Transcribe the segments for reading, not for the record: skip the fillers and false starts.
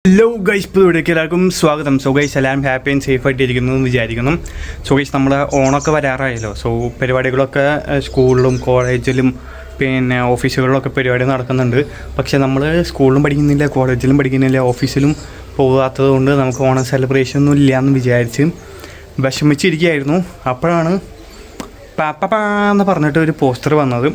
Hello guys, ഇപ്പോൾ ഇവിടേക്ക് എല്ലാവർക്കും സ്വാഗതം. സോ ഗൈസ്, എല്ലാവരും ഹാപ്പി ആൻഡ് സേഫ് ആയിട്ടിരിക്കുന്നു എന്ന് വിചാരിക്കുന്നു. സോ ഗൈസ്, നമ്മുടെ ഓണമൊക്കെ വരാറായല്ലോ. സോ പരിപാടികളൊക്കെ സ്കൂളിലും കോളേജിലും പിന്നെ ഓഫീസുകളിലൊക്കെ പരിപാടി നടക്കുന്നുണ്ട്. പക്ഷേ നമ്മൾ സ്കൂളിലും പഠിക്കുന്നില്ല, കോളേജിലും പഠിക്കുന്നില്ല, ഓഫീസിലും പോകാത്തത് കൊണ്ട് നമുക്ക് ഓണം സെലിബ്രേഷൻ ഒന്നും ഇല്ല എന്ന് വിചാരിച്ച് വിഷമിച്ചിരിക്കുകയായിരുന്നു. അപ്പോഴാണ് പാപ്പാന്ന് പറഞ്ഞിട്ട് ഒരു പോസ്റ്റർ വന്നത്.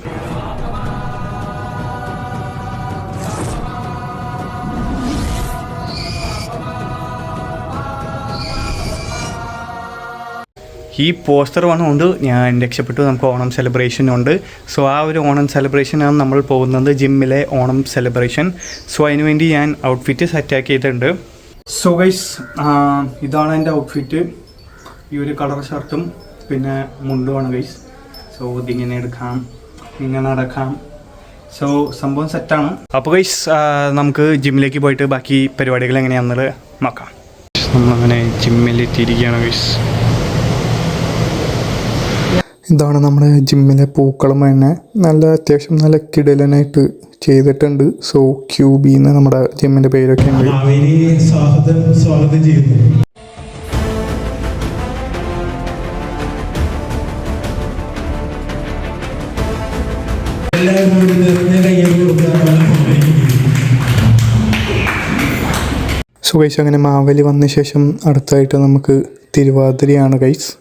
ഈ പോസ്റ്റർ വന്നുകൊണ്ട് ഞാൻ രക്ഷപ്പെട്ടു. നമുക്ക് ഓണം സെലിബ്രേഷനുണ്ട്. സോ ആ ഒരു ഓണം സെലിബ്രേഷനാണ് നമ്മൾ പോകുന്നത്, ജിമ്മിലെ ഓണം സെലിബ്രേഷൻ. സോ അതിനുവേണ്ടി ഞാൻ ഔട്ട്ഫിറ്റ് സെറ്റാക്കിയിട്ടുണ്ട്. സോ ഗൈസ്, ഇതാണ് എൻ്റെ ഔട്ട്ഫിറ്റ്. ഈ ഒരു കളർ ഷർട്ടും പിന്നെ മുണ്ടുമാണ് ഗൈസ്. സോ ഇതിങ്ങനെ എടുക്കാം, ഇങ്ങനെ നടക്കാം. സോ സംഭവം സെറ്റാണ്. അപ്പോൾ ഗൈസ്, നമുക്ക് ജിമ്മിലേക്ക് പോയിട്ട് ബാക്കി പരിപാടികൾ എങ്ങനെയാണെന്നുള്ളത് നോക്കാം. നമ്മളങ്ങനെ ജിമ്മിലെത്തിയിരിക്കുകയാണ് ഗൈസ്. ഇതാണ് നമ്മുടെ ജിമ്മിലെ പൂക്കളം. തന്നെ അത്യാവശ്യം നല്ല കിടലനായിട്ട് ചെയ്തിട്ടുണ്ട്. സോ ക്യൂബിന്ന് നമ്മുടെ ജിമ്മിൻ്റെ പേരൊക്കെ ഉണ്ട്. സ്വാഗതം ചെയ്യുന്നു. സോ ഗൈസ്, അങ്ങനെ മാവേലി വന്ന ശേഷം അടുത്തായിട്ട് നമുക്ക് തിരുവാതിരയാണ് ഗൈസ്.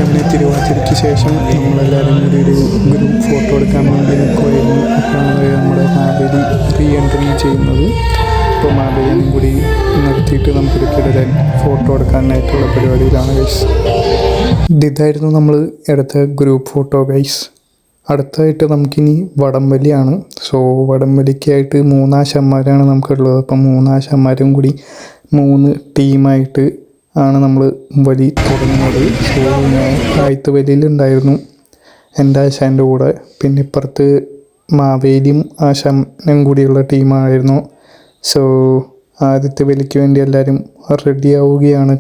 അങ്ങനെ തിരുവാതിരയ്ക്ക് ശേഷം നമ്മളെല്ലാവരും കൂടി ഒരു ഗ്രൂപ്പ് ഫോട്ടോ എടുക്കാൻ വേണ്ടി നിൽക്കുമായിരുന്നു. അപ്പോഴാണ് നമ്മുടെ മാവേലി റീ എൻട്രി ചെയ്യുന്നത്. അപ്പോൾ മാവേലിയും കൂടി നിർത്തിയിട്ട് നമുക്കൊരു കിടലൻ ഫോട്ടോ എടുക്കാനായിട്ടുള്ള പരിപാടിയിലാണ് ഗൈസ്. ഇതായിരുന്നു നമ്മൾ എടുത്ത ഗ്രൂപ്പ് ഫോട്ടോ ഗൈസ്. അടുത്തായിട്ട് നമുക്കിനി വടംവലിയാണ്. സോ വടംവലിക്കായിട്ട് 3 ആശന്മാരാണ് നമുക്കുള്ളത്. അപ്പം 3 ആശന്മാരും കൂടി 3 ടീമായിട്ട് ആണ് നമ്മൾ വലി തുടങ്ങുന്നത്. സോ ഞാൻ ആദ്യത്തെ വലിയിലുണ്ടായിരുന്നു എൻ്റെ ആശാൻ്റെ കൂടെ. പിന്നെ ഇപ്പുറത്ത് മാവേലിയും ആശാനും കൂടിയുള്ള ടീമായിരുന്നു. സോ ആദ്യത്തെ വലിക്ക് വേണ്ടി എല്ലാവരും റെഡി ആവുകയാണ്.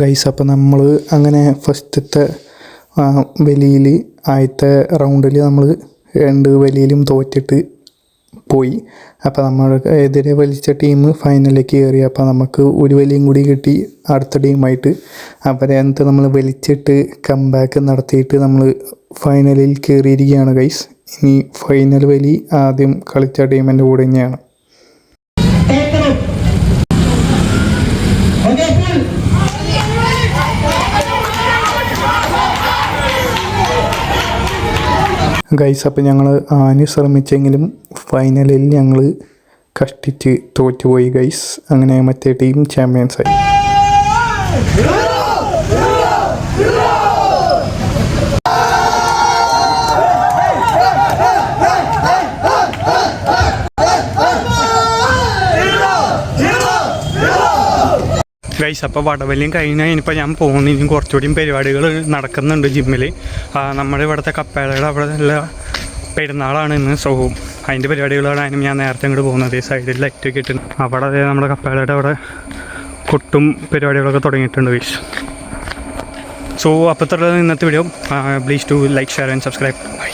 ഗൈസ്, അപ്പം നമ്മൾ അങ്ങനെ ഫസ്റ്റത്തെ വലിയിൽ ആദ്യത്തെ റൗണ്ടിൽ നമ്മൾ 2 വലിയിലും തോറ്റിട്ട് പോയി. അപ്പോൾ നമ്മൾ എതിരെ വലിച്ച ടീം ഫൈനലിലേക്ക് കയറി. അപ്പോൾ നമുക്ക് ഒരു വലിയും കൂടി കിട്ടി അടുത്ത ടീമായിട്ട്. അവരെ എന്നിട്ട് നമ്മൾ വലിച്ചിട്ട് കംബാക്ക് നടത്തിയിട്ട് നമ്മൾ ഫൈനലിൽ കയറിയിരിക്കുകയാണ് ഗൈസ്. ഇനി ഫൈനൽ വലി ആദ്യം കളിച്ച ടീമിൻ്റെ കൂടെ തന്നെയാണ്. ഗൈസ്, അപ്പോൾ ഞങ്ങൾ ശ്രമിച്ചെങ്കിലും ഫൈനലിൽ ഞങ്ങൾ കഷ്ടിച്ച് തോറ്റുപോയി ഗൈസ്. അങ്ങനെ മറ്റേ ടീം ചാമ്പ്യൻസായി. ഗൈസ്, അപ്പോൾ വടവലിയും കഴിഞ്ഞാൽ ഇനിയിപ്പോൾ ഞാൻ പോകുന്നു. ഇനി കുറച്ചുകൂടിയും പരിപാടികൾ നടക്കുന്നുണ്ട് ജിമ്മിൽ. നമ്മുടെ ഇവിടുത്തെ കപ്പേളയുടെ അവിടെ ഉള്ള പെരുന്നാളാണ് ഇന്ന്. സോ അതിൻ്റെ പരിപാടികളാണ് ഞാൻ നേരത്തെ അങ്ങോട്ട് പോകുന്നത്. സൈഡിൽ ലൈറ്റൊക്കെ ഇട്ട് അവിടെ നമ്മുടെ കപ്പേളയുടെ അവിടെ കൊട്ടും പരിപാടികളൊക്കെ തുടങ്ങിയിട്ടുണ്ട് ഗൈസ്. സോ അപ്പോഴത്തെ ഇന്നത്തെ video. Please to like, share and subscribe. By.